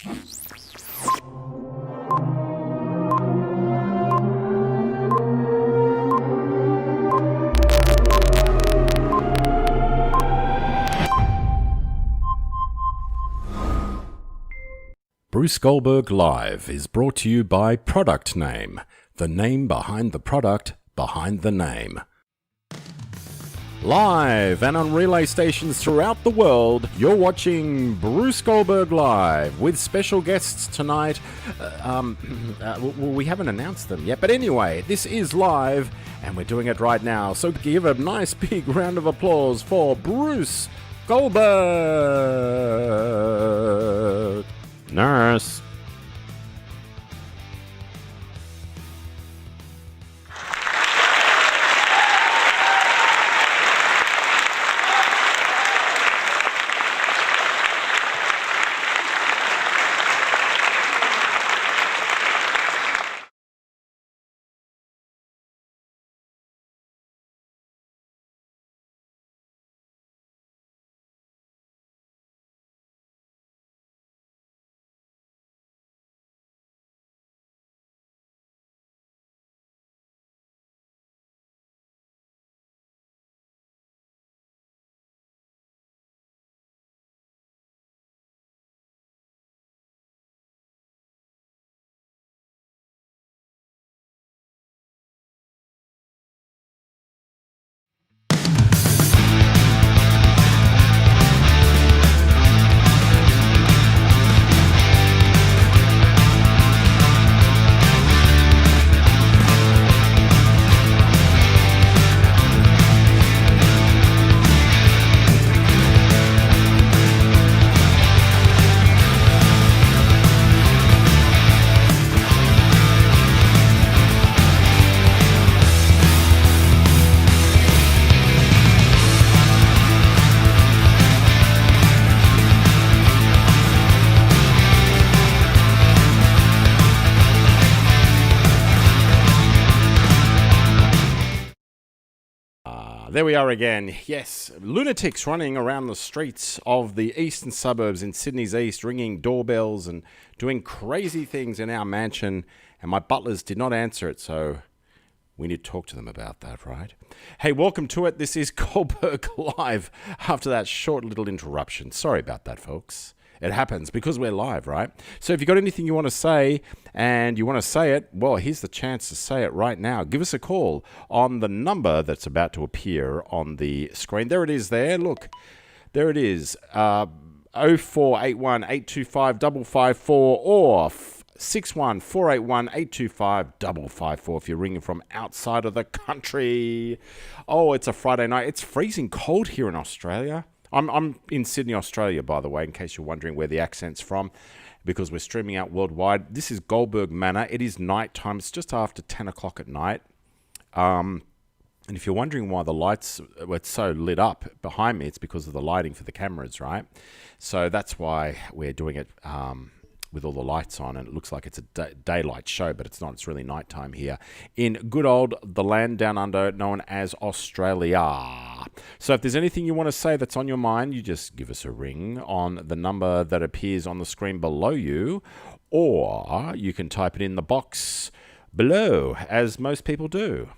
Bruce Goldberg Live is brought to you by Product Name, the name behind the product behind the name. Live and on relay stations throughout the world, you're watching Bruce Goldberg Live with special guests tonight. We haven't announced them yet, but anyway, this is live and we're doing it right now. So give a nice big round of applause for Bruce Goldberg. Nurse. There we are again. Yes, lunatics running around the streets of the eastern suburbs in Sydney's east, ringing doorbells and doing crazy things in our mansion, and my butlers did not answer it, so we need to talk to them about that, right? Hey, welcome to it. This is Goldberg Live after that short little interruption. Sorry about that, folks. It happens because we're live, right? So if you've got anything you want to say and you want to say it, well, here's the chance to say it right now. Give us a call on the number that's about to appear on the screen. There it is there. Look, there it is. 0481 825 554 or 61 481 825 554 if you're ringing from outside of the country. Oh, it's a Friday night. It's freezing cold here in Australia. I'm in Sydney, Australia, by the way, in case you're wondering where the accent's from, because we're streaming out worldwide. This is Goldberg Manor. It is night time. It's just after 10 o'clock at night. And if you're wondering why the lights were so lit up behind me, it's because of the lighting for the cameras, right? So that's why we're doing it with all the lights on, and it looks like it's a daylight show, but it's not. It's really nighttime here in good old the land down under known as Australia. So if there's anything you want to say that's on your mind, you just give us a ring on the number that appears on the screen below you, or you can type it in the box below, as most people do.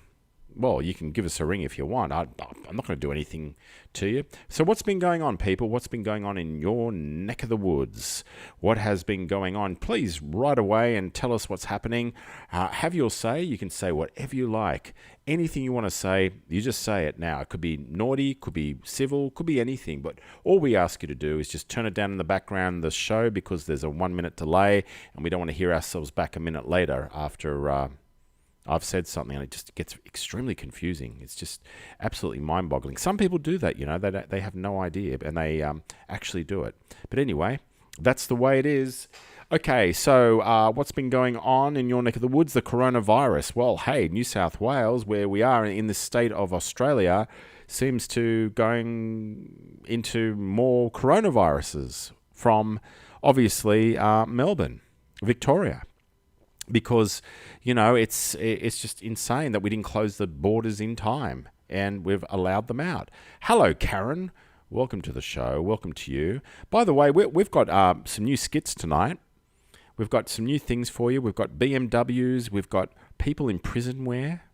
Well, you can give us a ring if you want. I'm not going to do anything to you. So what's been going on, people? What's been going on in your neck of the woods? What has been going on? Please write away and tell us what's happening. Have your say. You can say whatever you like. Anything you want to say, you just say it now. It could be naughty, could be civil, could be anything. But all we ask you to do is just turn it down in the background, the show, because there's a 1 minute delay, and we don't want to hear ourselves back a minute later after I've said something, and it just gets extremely confusing. It's just absolutely mind-boggling. Some people do that, you know. They have no idea, and they actually do it. But anyway, that's the way it is. Okay, so what's been going on in your neck of the woods? The coronavirus. Well, hey, New South Wales, where we are in the state of Australia, seems to going into more coronaviruses from, obviously, Melbourne, Victoria. Because, you know, it's just insane that we didn't close the borders in time and we've allowed them out. Hello, Karen. Welcome to the show. Welcome to you. By the way, we've got some new skits tonight. We've got some new things for you. We've got BMWs. We've got people in prison wear.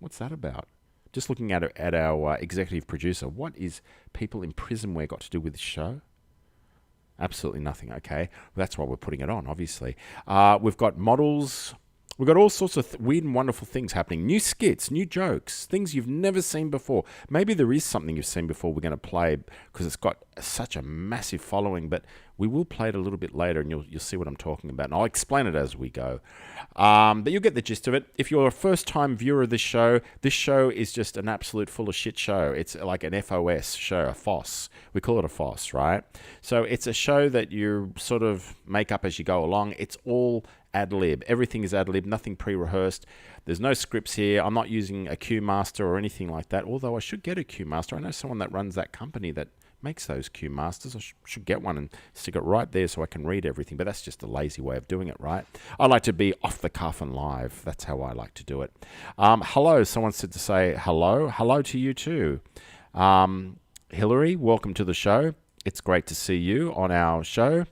What's that about? Just looking at our executive producer. What is people in prison wear got to do with this show? Absolutely nothing. Okay. Well, that's why we're putting it on, obviously. We've got models. We've got all sorts of weird and wonderful things happening. New skits, new jokes, things you've never seen before. Maybe there is something you've seen before we're going to play because it's got such a massive following, but we will play it a little bit later and you'll see what I'm talking about. And I'll explain it as we go. But you'll get the gist of it. If you're a first-time viewer of this show is just an absolute full of shit show. It's like an FOS show, a FOS. We call it a FOS, right? So it's a show that you sort of make up as you go along. It's all ad-lib. Everything is ad-lib, nothing pre-rehearsed. There's no scripts here. I'm not using a Q Master or anything like that, although I should get a Q Master. I know someone that runs that company that makes those Q Masters. I should get one and stick it right there so I can read everything, but that's just a lazy way of doing it, right? I like to be off the cuff and live. That's how I like to do it. Hello. Someone said to say hello. Hello to you too. Hillary, welcome to the show. It's great to see you on our show.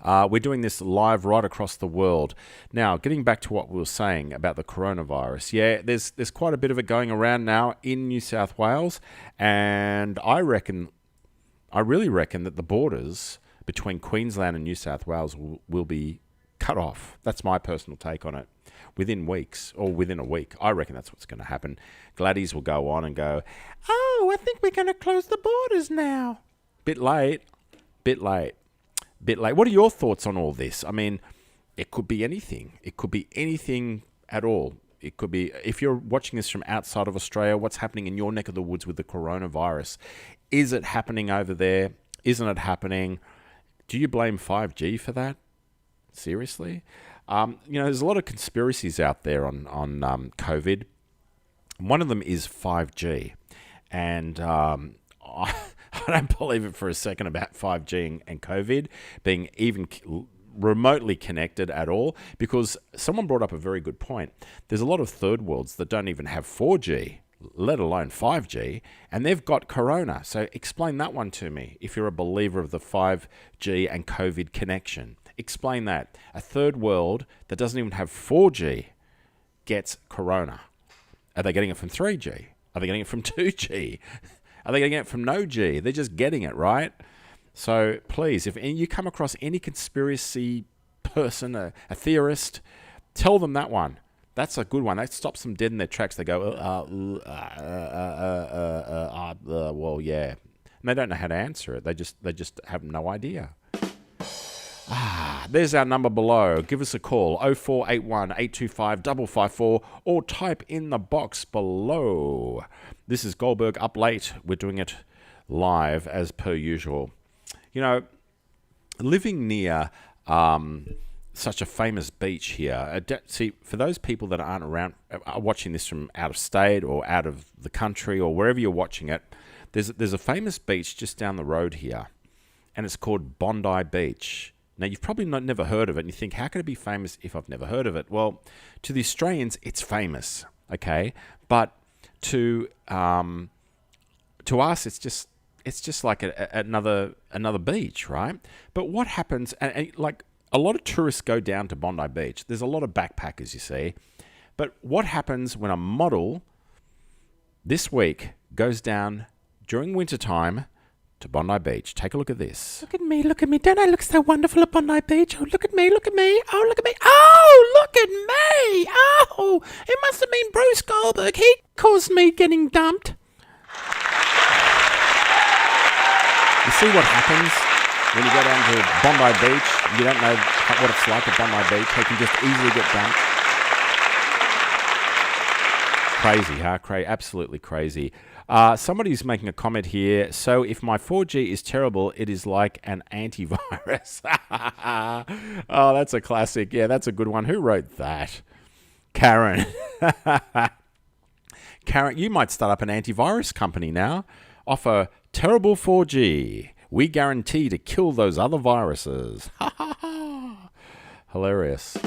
We're doing this live right across the world. Now, getting back to what we were saying about the coronavirus. Yeah, there's quite a bit of it going around now in New South Wales, and I really reckon that the borders between Queensland and New South Wales will be cut off. That's my personal take on it. Within weeks, or within a week. I reckon that's what's going to happen. Gladys will go on and go, oh, I think we're going to close the borders now. Bit late. What are your thoughts on all this? I mean, it could be anything. It could be anything at all. It could be, if you're watching this from outside of Australia, what's happening in your neck of the woods with the coronavirus? Is it happening over there? Isn't it happening? Do you blame 5G for that? Seriously? There's a lot of conspiracies out there on COVID. One of them is 5G. And I don't believe it for a second about 5G and COVID being even remotely connected at all, because someone brought up a very good point. There's a lot of third worlds that don't even have 4G, let alone 5G, and they've got corona. So explain that one to me if you're a believer of the 5G and COVID connection. Explain that. A third world that doesn't even have 4G gets corona. Are they getting it from 3G? Are they getting it from 2G? Are they getting it from no G? They're just getting it, right? So please, if you come across any conspiracy person, a theorist, tell them that one. That's a good one. That stops them dead in their tracks. They go, well, yeah. And they don't know how to answer it. They just have no idea. There's our number below. Give us a call, 0481 825 554, or type in the box below. This is Goldberg Up Late. We're doing it live as per usual. You know, living near such a famous beach here. See, for those people that aren't around, are watching this from out of state or out of the country or wherever you're watching it, there's a famous beach just down the road here, and it's called Bondi Beach. Now, you've probably never heard of it, and you think, how can it be famous if I've never heard of it? Well, to the Australians, it's famous, okay? But to us, it's just like another beach, right? But what happens? And like a lot of tourists go down to Bondi Beach. There's a lot of backpackers, you see. But what happens when a model this week goes down during wintertime to Bondi Beach? Take a look at this. Look at me. Don't I look so wonderful at Bondi Beach? Oh, look at me. Oh, look at me. Oh, look at me. Oh, it must have been Bruce Goldberg. He caused me getting dumped. You see what happens when you go down to Bondi Beach? You don't know what it's like at Bondi Beach. They can just easily get dumped. Crazy, huh? Absolutely crazy. Somebody's making a comment here. So if my 4G is terrible, it is like an antivirus. Oh, that's a classic. Yeah, that's a good one. Who wrote that? Karen. Karen, you might start up an antivirus company now. Offer terrible 4G. We guarantee to kill those other viruses. Hilarious.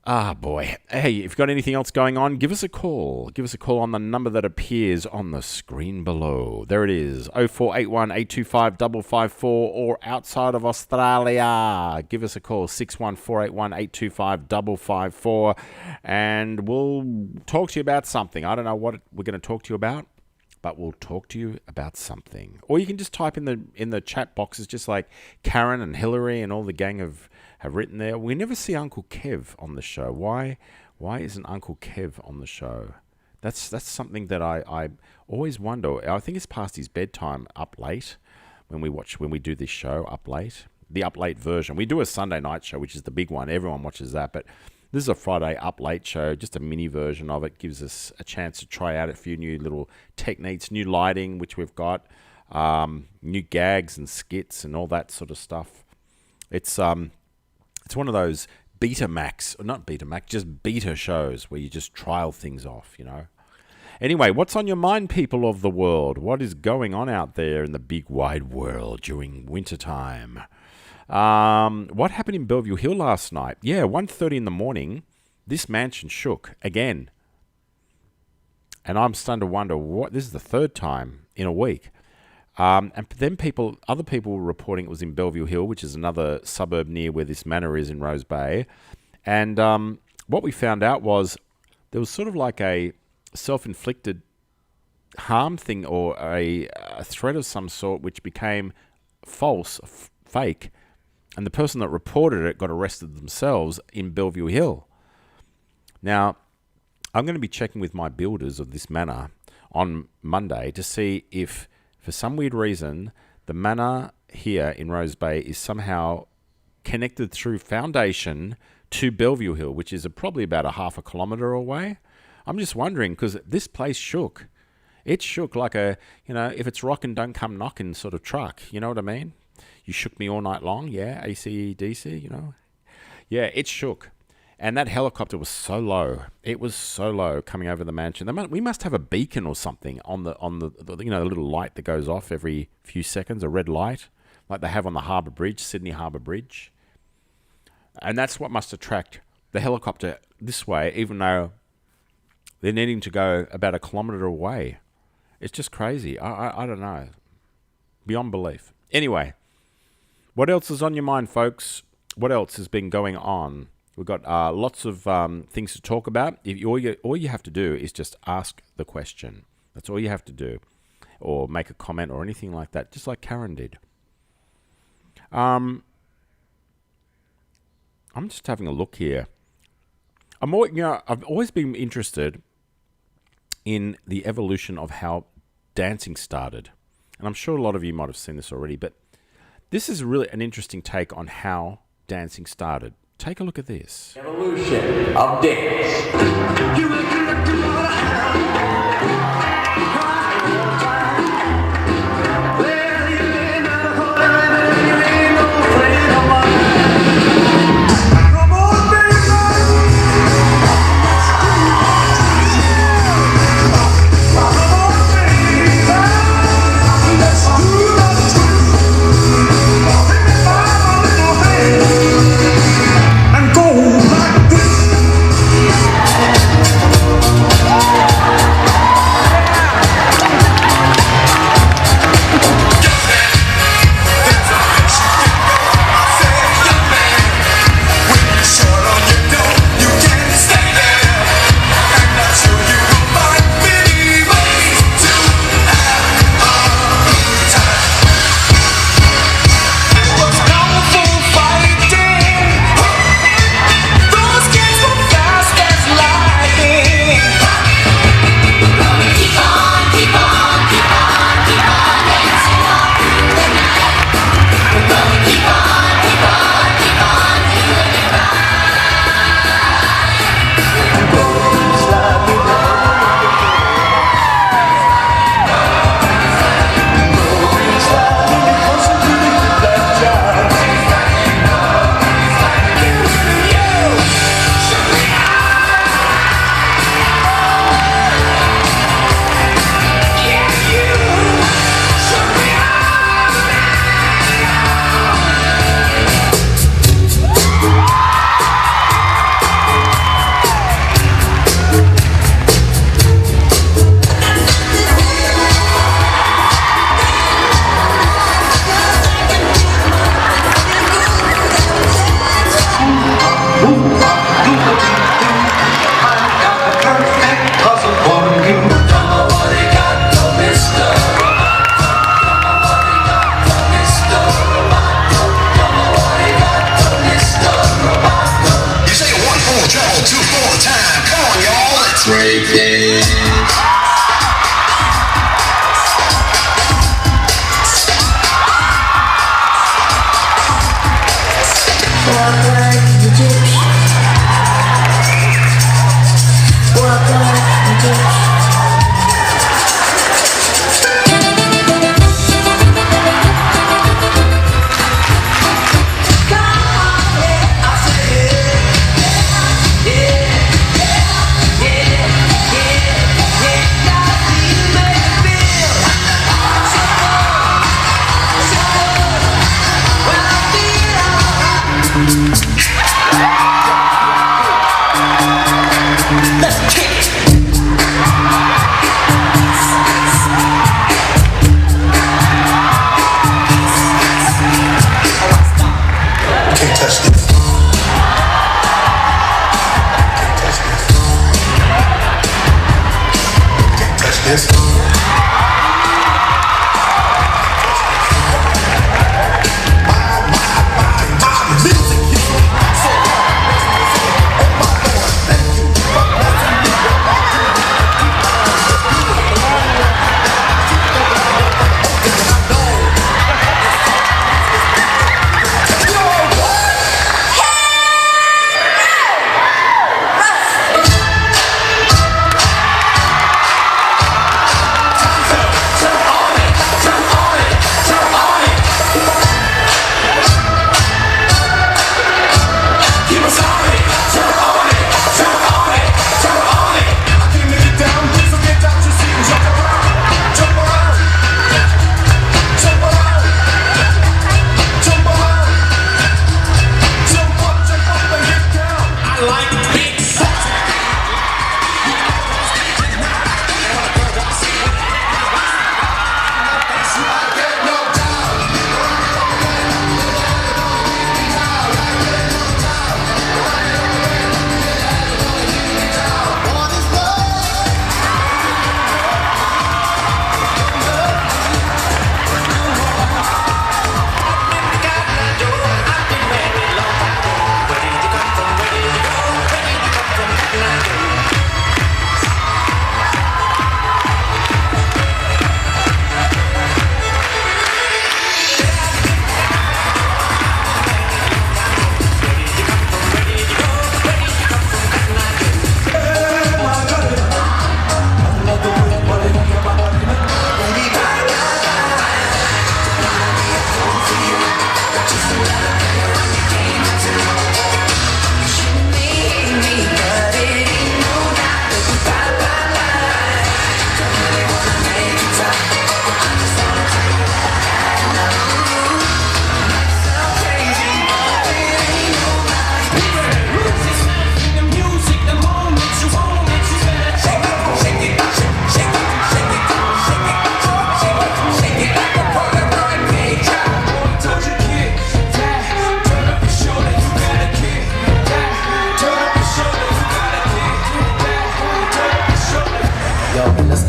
Ah, boy. Hey, if you've got anything else going on, give us a call. Give us a call on the number that appears on the screen below. There it is, 0481 825 554, or outside of Australia, give us a call, 61481 825 554, and we'll talk to you about something. I don't know what we're going to talk to you about, but we'll talk to you about something. Or you can just type in the chat boxes, just like Karen and Hillary and all the gang have written there. We never see Uncle Kev on the show. Why isn't Uncle Kev on the show? That's something that I always wonder. I think it's past his bedtime up late when we do this show up late. The up late version. We do a Sunday night show, which is the big one. Everyone watches that, but this is a Friday up late show, just a mini version of it. Gives us a chance to try out a few new little techniques, new lighting, which we've got, new gags and skits and all that sort of stuff. It's one of those just beta shows where you just trial things off, Anyway, what's on your mind, people of the world? What is going on out there in the big wide world during wintertime? What happened in Bellevue Hill last night? Yeah, 1:30 in the morning, this mansion shook again. And I'm starting to wonder, this is the third time in a week. And then other people were reporting it was in Bellevue Hill, which is another suburb near where this manor is in Rose Bay. And what we found out was there was sort of like a self-inflicted harm thing, or a threat of some sort, which became false, fake. And the person that reported it got arrested themselves in Bellevue Hill. Now, I'm going to be checking with my builders of this manor on Monday to see if, for some weird reason, the manor here in Rose Bay is somehow connected through foundation to Bellevue Hill, which is probably about a half a kilometre away. I'm just wondering, because this place shook. It shook like if it's rockin', don't come knockin' sort of truck. You know what I mean? You shook me all night long, yeah, AC, DC, Yeah, it shook. And that helicopter was so low. It was so low coming over the mansion. We must have a beacon or something on the the little light that goes off every few seconds, a red light, like they have on the Harbour Bridge, Sydney Harbour Bridge. And that's what must attract the helicopter this way, even though they're needing to go about 1 kilometre away. It's just crazy. I don't know. Beyond belief. Anyway, what else is on your mind, folks? What else has been going on? We've got lots of things to talk about. All you have to do is just ask the question. That's all you have to do. Or make a comment or anything like that, just like Karen did. I'm just having a look here. I've always been interested in the evolution of how dancing started. And I'm sure a lot of you might have seen this already, but this is really an interesting take on how dancing started. Take a look at this. Evolution of dance. Trouble 2-4 time. Come on, y'all. Let's break it. Walk like Egyptian. Walk like Egyptian.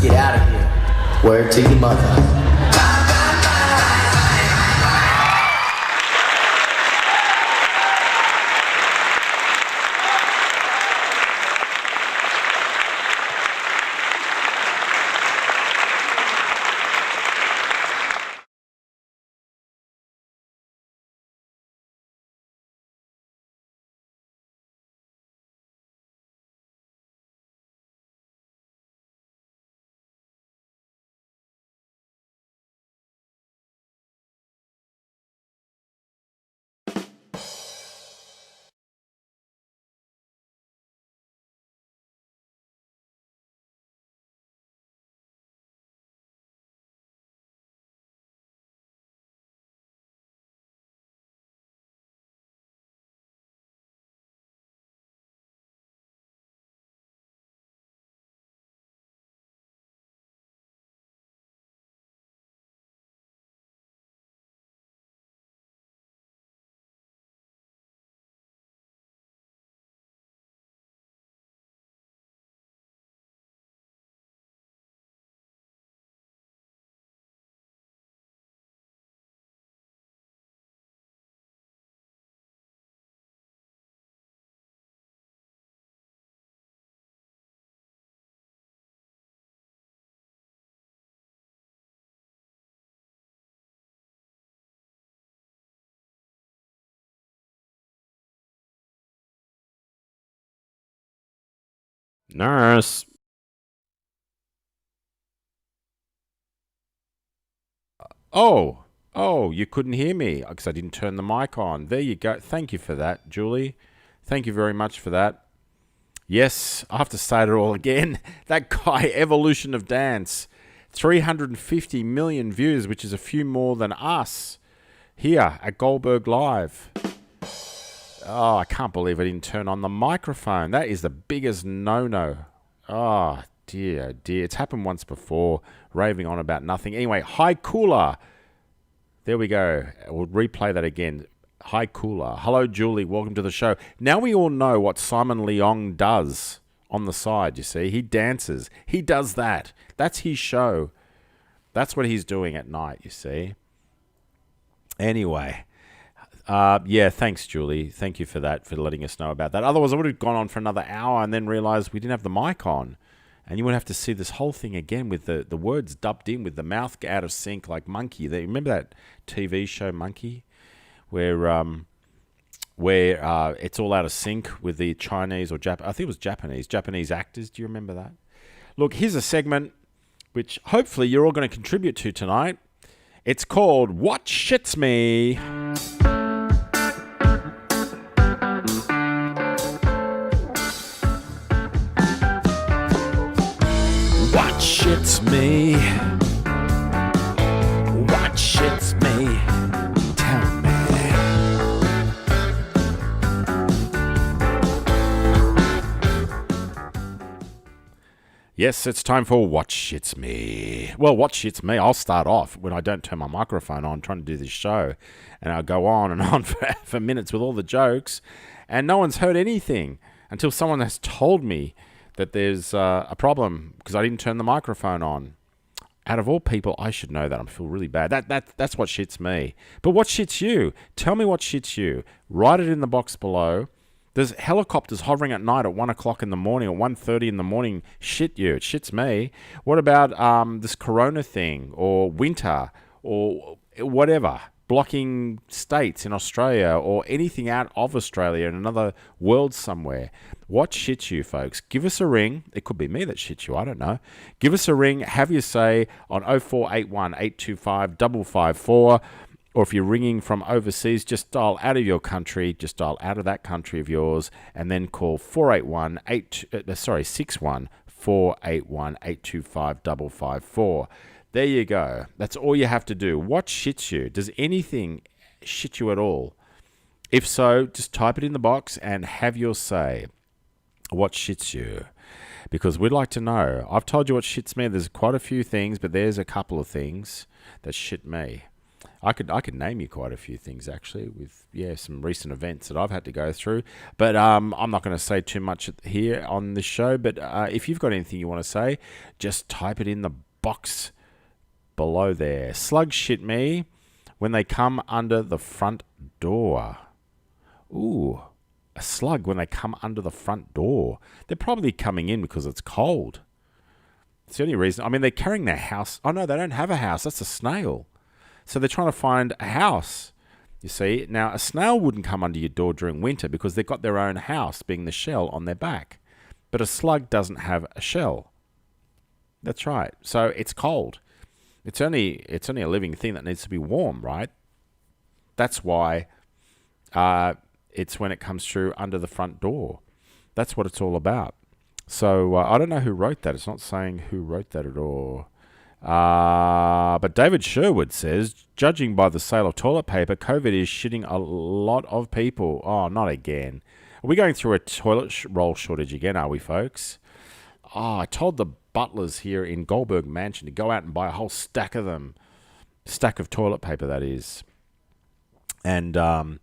Get out of here. Word to your mother. Nurse. Oh, you couldn't hear me because I didn't turn the mic on. There you go. Thank you for that, Julie. Thank you very much for that. Yes, I have to say it all again. That guy, Evolution of Dance, 350 million views, which is a few more than us here at Goldberg Live. Oh, I can't believe I didn't turn on the microphone. That is the biggest no-no. Oh, dear. It's happened once before, raving on about nothing. Anyway, High Cooler. There we go. We'll replay that again. High Cooler. Hello, Julie. Welcome to the show. Now we all know what Simon Leong does on the side, you see. He dances. He does that. That's his show. That's what he's doing at night, you see. Anyway. Yeah, thanks, Julie. Thank you for that, for letting us know about that. Otherwise, I would have gone on for another hour and then realized we didn't have the mic on. And you would have to see this whole thing again with the words dubbed in, with the mouth out of sync like Monkey. Remember that TV show Monkey? Where it's all out of sync with the Chinese or I think it was Japanese actors. Do you remember that? Look, here's a segment which hopefully you're all going to contribute to tonight. It's called What Shits Me. What shits me? What shits me? Tell me. Yes, it's time for What Shits Me. Well, what shits me? I'll start off when I don't turn my microphone on trying to do this show. And I'll go on and on for minutes with all the jokes. And no one's heard anything until someone has told me that there's a problem because I didn't turn the microphone on. Out of all people, I should know that. I feel really bad. That's what shits me. But what shits you? Tell me what shits you. Write it in the box below. There's helicopters hovering at night at 1 o'clock in the morning or 1:30 in the morning. Shit you. It shits me. What about this corona thing or winter or whatever? Blocking states in Australia or anything out of Australia in another world somewhere. What shits you, folks? Give us a ring. It could be me that shits you. I don't know. Give us a ring. Have your say on 0481 825 554. Or if you're ringing from overseas, just dial out of your country. Just dial out of that country of yours and then call 61 481 825 554. There you go. That's all you have to do. What shits you? Does anything shit you at all? If so, just type it in the box and have your say. What shits you? Because we'd like to know. I've told you what shits me. There's quite a few things, but there's a couple of things that shit me. I could name you quite a few things, actually, with some recent events that I've had to go through. But I'm not going to say too much here on the show. But if you've got anything you want to say, just type it in the box below there. Slugs shit me when they come under the front door. Ooh, a slug when they come under the front door. They're probably coming in because it's cold. It's the only reason. I mean, they're carrying their house. Oh, no, they don't have a house. That's a snail. So they're trying to find a house. You see, now a snail wouldn't come under your door during winter because they've got their own house, being the shell on their back. But a slug doesn't have a shell. That's right. So it's cold. It's only a living thing that needs to be warm, right? That's why it's when it comes through under the front door. That's what it's all about. So I don't know who wrote that. It's not saying who wrote that at all. But David Sherwood says, judging by the sale of toilet paper, COVID is shitting a lot of people. Oh, not again. Are we going through a toilet roll shortage again, are we, folks? Oh, I told the butlers here in Goldberg Mansion to go out and buy a whole stack of them. Stack of toilet paper, that is. And, they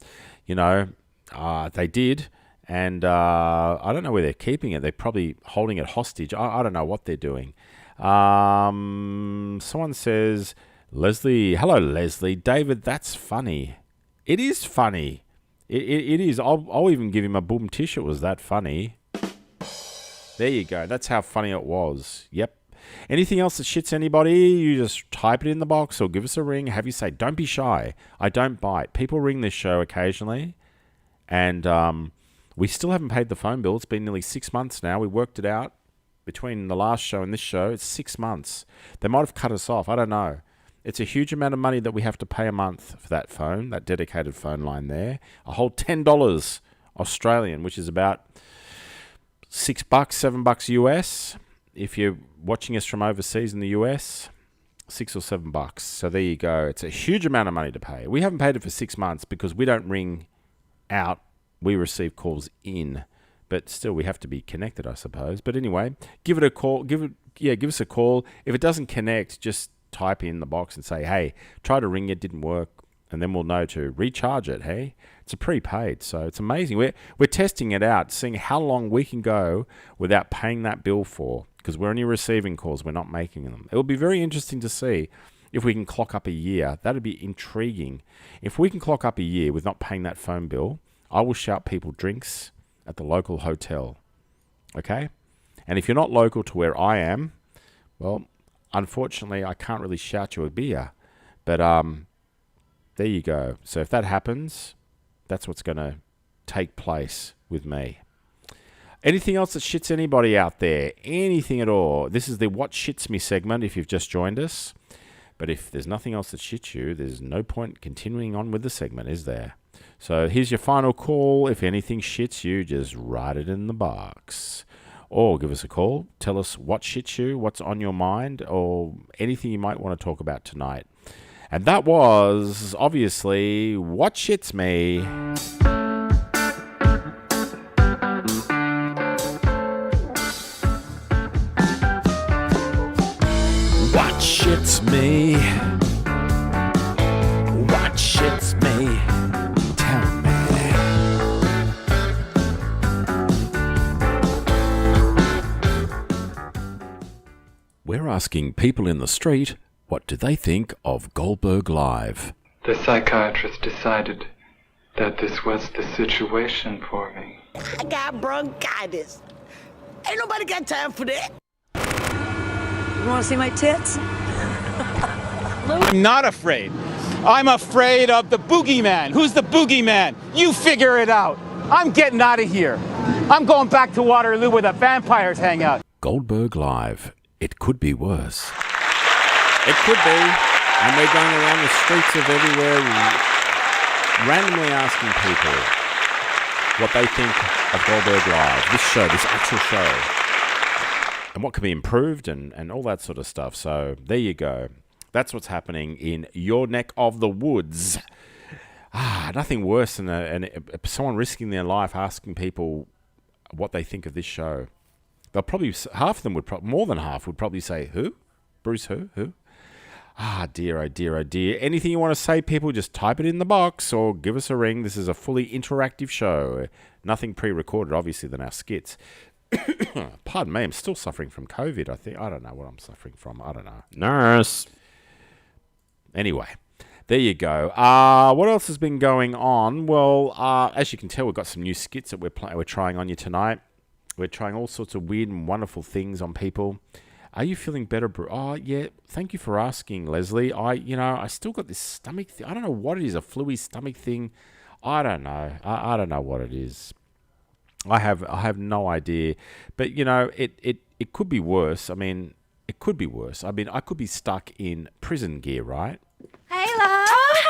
did. And I don't know where they're keeping it. They're probably holding it hostage. I don't know what they're doing. Someone says, Leslie, hello, Leslie. David, that's funny. It is funny. It is. I'll even give him a boom tissue. It was that funny. There you go. That's how funny it was. Yep. Anything else that shits anybody, you just type it in the box or give us a ring. Have you say, don't be shy. I don't bite. People ring this show occasionally. And We still haven't paid the phone bill. It's been nearly 6 months now. We worked it out between the last show and this show. It's 6 months. They might have cut us off. I don't know. It's a huge amount of money that we have to pay a month for that phone, that dedicated phone line there. A whole $10 Australian, which is about $6, $7 US. If you're watching us from overseas in the US, $6 or $7. So there you go. It's a huge amount of money to pay. We haven't paid it for 6 months because we don't ring out. We receive calls in. But still, we have to be connected, I suppose. But anyway, give it a call. Give us a call. If it doesn't connect, just type in the box and say, hey, try to ring it, didn't work. And then we'll know to recharge it, hey? It's a prepaid, so it's amazing. We're testing it out, seeing how long we can go without paying that bill for, because we're only receiving calls, we're not making them. It will be very interesting to see if we can clock up a year. That'd be intriguing. If we can clock up a year with not paying that phone bill, I will shout people drinks at the local hotel, okay? And if you're not local to where I am, well, unfortunately, I can't really shout you a beer, but there you go. So if that happens, that's what's going to take place with me. Anything else that shits anybody out there? Anything at all? This is the What Shits Me segment if you've just joined us. But if there's nothing else that shits you, there's no point continuing on with the segment, is there? So here's your final call. If anything shits you, just write it in the box. Or give us a call. Tell us what shits you, what's on your mind, or anything you might want to talk about tonight. And that was, obviously, What Shits Me. What shits me? What shits me? Tell me. We're asking people in the street, what do they think of Goldberg Live? The psychiatrist decided that this was the situation for me. I got bronchitis. Ain't nobody got time for that. You want to see my tits? I'm not afraid. I'm afraid of the boogeyman. Who's the boogeyman? You figure it out. I'm getting out of here. I'm going back to Waterloo where the vampires hang out. Goldberg Live. It could be worse. It could be. And we're going around the streets of everywhere randomly asking people what they think of Goldberg Live. This show, this actual show. And what can be improved and all that sort of stuff. So there you go. That's what's happening in your neck of the woods. Nothing worse than someone risking their life asking people what they think of this show. They'll probably, half of them would, more than half would probably say, who? Bruce who? Who? Dear, oh dear, oh dear. Anything you want to say, people, just type it in the box or give us a ring. This is a fully interactive show. Nothing pre-recorded, obviously, than our skits. Pardon me, I'm still suffering from COVID, I think. I don't know what I'm suffering from. I don't know. Nurse. Anyway, there you go. What else has been going on? Well, as you can tell, we've got some new skits that we're trying on you tonight. We're trying all sorts of weird and wonderful things on people. Are you feeling better, bro? Oh, yeah. Thank you for asking, Leslie. I still got this stomach thing. I don't know what it is, a fluey stomach thing. I don't know. I don't know what it is. I have no idea. But, it could be worse. I mean, it could be worse. I mean, I could be stuck in prison gear, right? Hey, love. Oh, hey.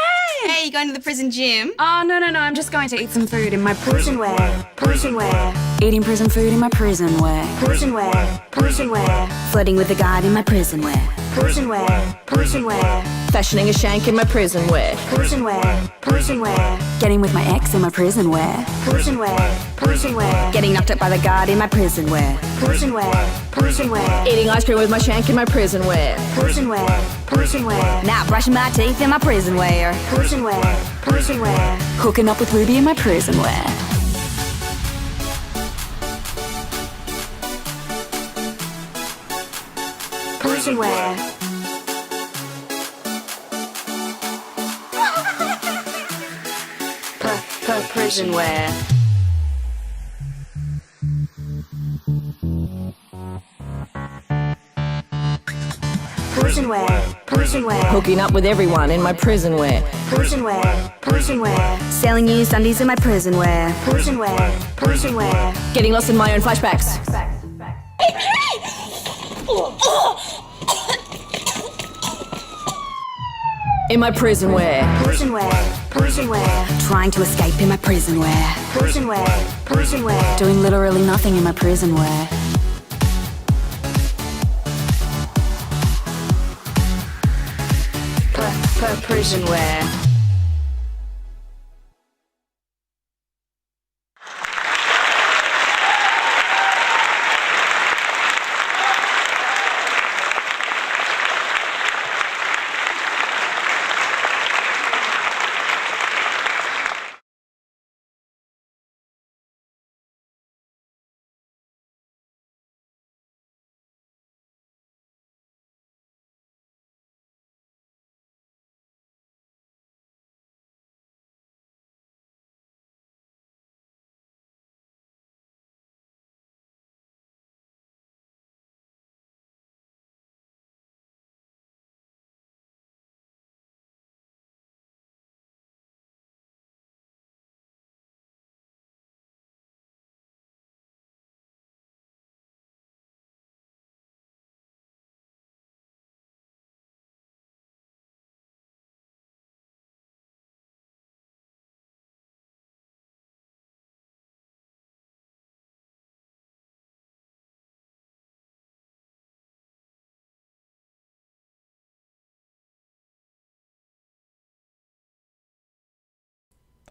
Hey, you going to the prison gym? Oh, no. I'm just going to eat some food in my prison wear. Prison wear. Eating prison food in my prison wear. Prison wear. Prison wear. Flirting with the guard in my prison wear. Prison wear. Prison wear. Fashioning a shank in my prison wear. Prison wear. Prison wear. Getting with my ex in my prison wear. Prison wear. Prison wear. Getting knocked up by the guard in my prison wear. Prison wear. Prison wear. Eating ice cream with my shank in my prison wear. Prison wear. Prison wear. Now brushing my teeth in my prison wear. Prison wear. Prison wear. Hooking up with Ruby in my prison wear. Prison wear. Prison wear. prison wear, prison wear. Hooking up with everyone in my prison wear. Prison wear, prison wear. Selling used undies in my prison wear. Prison wear, prison wear. Getting lost in my own flashbacks. In my prison wear. Prison wear, prison wear. Trying to escape in my prison wear. Prison wear, prison wear. Doing literally nothing in my prison wear. Prison wear.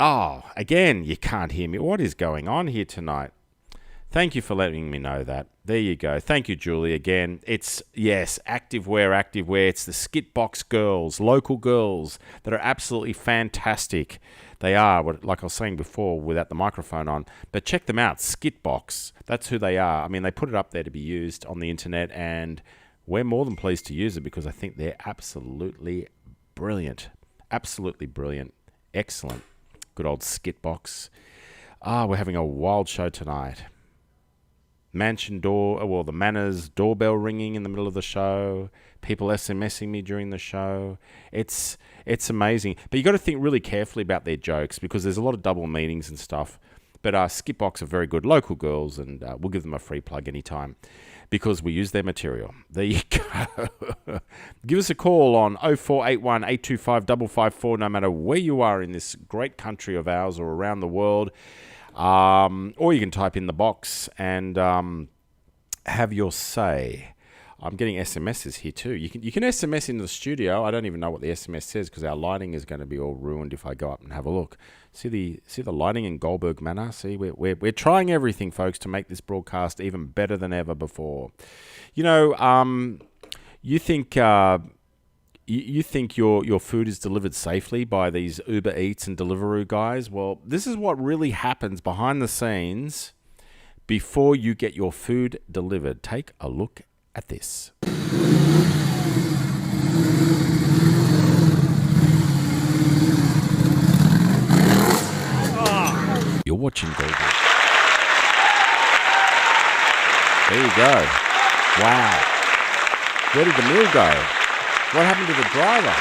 Oh, again, you can't hear me. What is going on here tonight? Thank you for letting me know that. There you go. Thank you, Julie, again. It's, yes, activewear. It's the Skitbox girls, local girls that are absolutely fantastic. They are, like I was saying before, without the microphone on. But check them out, Skitbox. That's who they are. I mean, they put it up there to be used on the internet, and we're more than pleased to use it because I think they're absolutely brilliant. Absolutely brilliant. Excellent. Good old Skitbox. We're having a wild show tonight. The Manners doorbell ringing in the middle of the show. People SMSing me during the show. It's amazing. But you got to think really carefully about their jokes because there's a lot of double meanings and stuff. But Skitbox are very good local girls, and we'll give them a free plug anytime because we use their material. There you go. Give us a call on 0481 825 554 no matter where you are in this great country of ours or around the world. Or you can type in the box and have your say. I'm getting SMSs here too. You can SMS into the studio. I don't even know what the SMS says because our lighting is going to be all ruined if I go up and have a look. See the lighting in Goldberg Manor. See, we're trying everything, folks, to make this broadcast even better than ever before. You know, you think your food is delivered safely by these Uber Eats and Deliveroo guys? Well, this is what really happens behind the scenes before you get your food delivered. Take a look at this. You're watching Goldberg. There you go. Wow. Where did the meal go? What happened to the driver?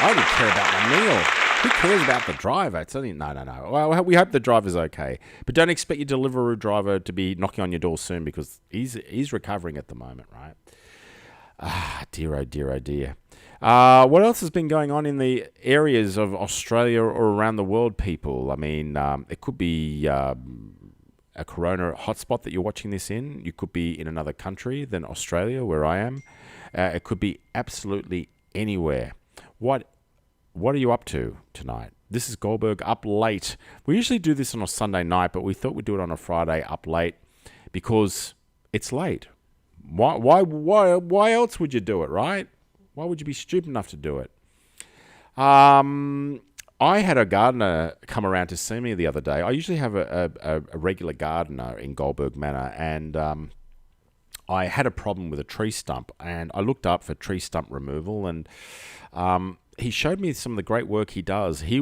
I don't care about my meal. Who cares about the driver? It's only no. Well, we hope the driver's okay, but don't expect your Deliveroo driver to be knocking on your door soon because he's recovering at the moment, right? Dear, oh dear, oh dear. What else has been going on in the areas of Australia or around the world, people? I mean, it could be a corona hotspot that you're watching this in. You could be in another country than Australia, where I am. It could be absolutely anywhere. What are you up to tonight? This is Goldberg up late. We usually do this on a Sunday night, but we thought we'd do it on a Friday up late because it's late. Why else would you do it, right? Why would you be stupid enough to do it? I had a gardener come around to see me the other day. I usually have a regular gardener in Goldberg Manor, and I had a problem with a tree stump, and I looked up for tree stump removal, and he showed me some of the great work he does. He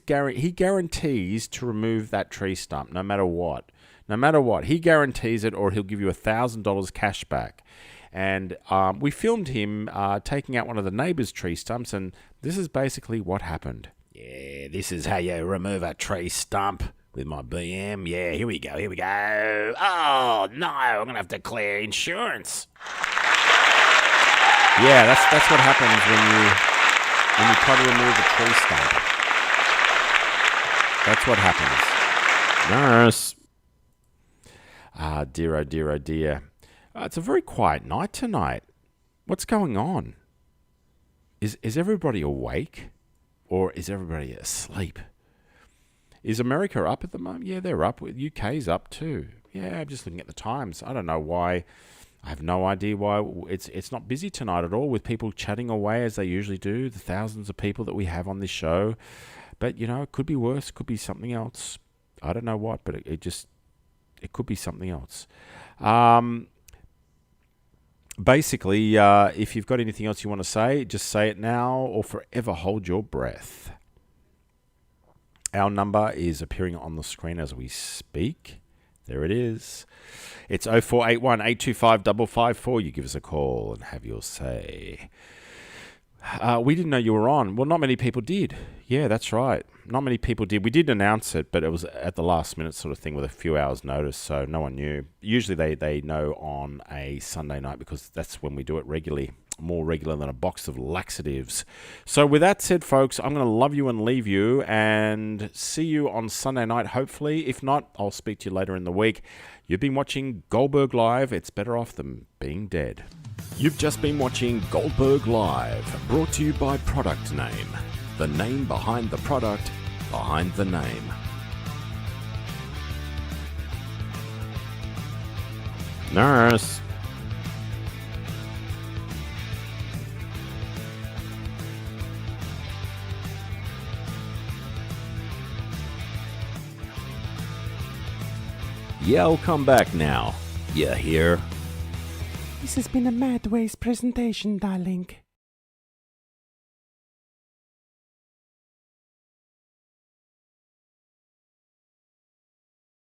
guarantees to remove that tree stump no matter what. No matter what. He guarantees it, or he'll give you $1,000 cash back. And we filmed him taking out one of the neighbour's tree stumps, and this is basically what happened. Yeah, this is how you remove a tree stump with my BM. Yeah, here we go. Oh, no, I'm going to have to clear insurance. Yeah, that's what happens when you try to remove a tree stump. That's what happens. Nurse. Dear, oh dear, oh dear. It's a very quiet night tonight. What's going on? Is everybody awake? Or is everybody asleep? Is America up at the moment? Yeah, they're up. UK's up too. Yeah, I'm just looking at the times. I don't know why. I have no idea why it's not busy tonight at all with people chatting away as they usually do, the thousands of people that we have on this show. But, you know, it could be worse, could be something else. I don't know what, but it could be something else. Basically, if you've got anything else you want to say, just say it now or forever hold your breath. Our number is appearing on the screen as we speak. There it is. It's 0481 825 554. You give us a call and have your say. We didn't know you were on. Well, not many people did. Yeah, that's right. Not many people did. We did announce it, but it was at the last minute sort of thing with a few hours notice, so no one knew. Usually they know on a Sunday night because that's when we do it regularly, more regular than a box of laxatives. So with that said, folks, I'm going to love you and leave you and see you on Sunday night, hopefully. If not, I'll speak to you later in the week. You've been watching Goldberg Live. It's better off than being dead. You've just been watching Goldberg Live, brought to you by Product Name. The name behind the product, behind the name. Nurse. Yeah, I'll come back now. You hear? This has been a Mad Ways presentation, darling.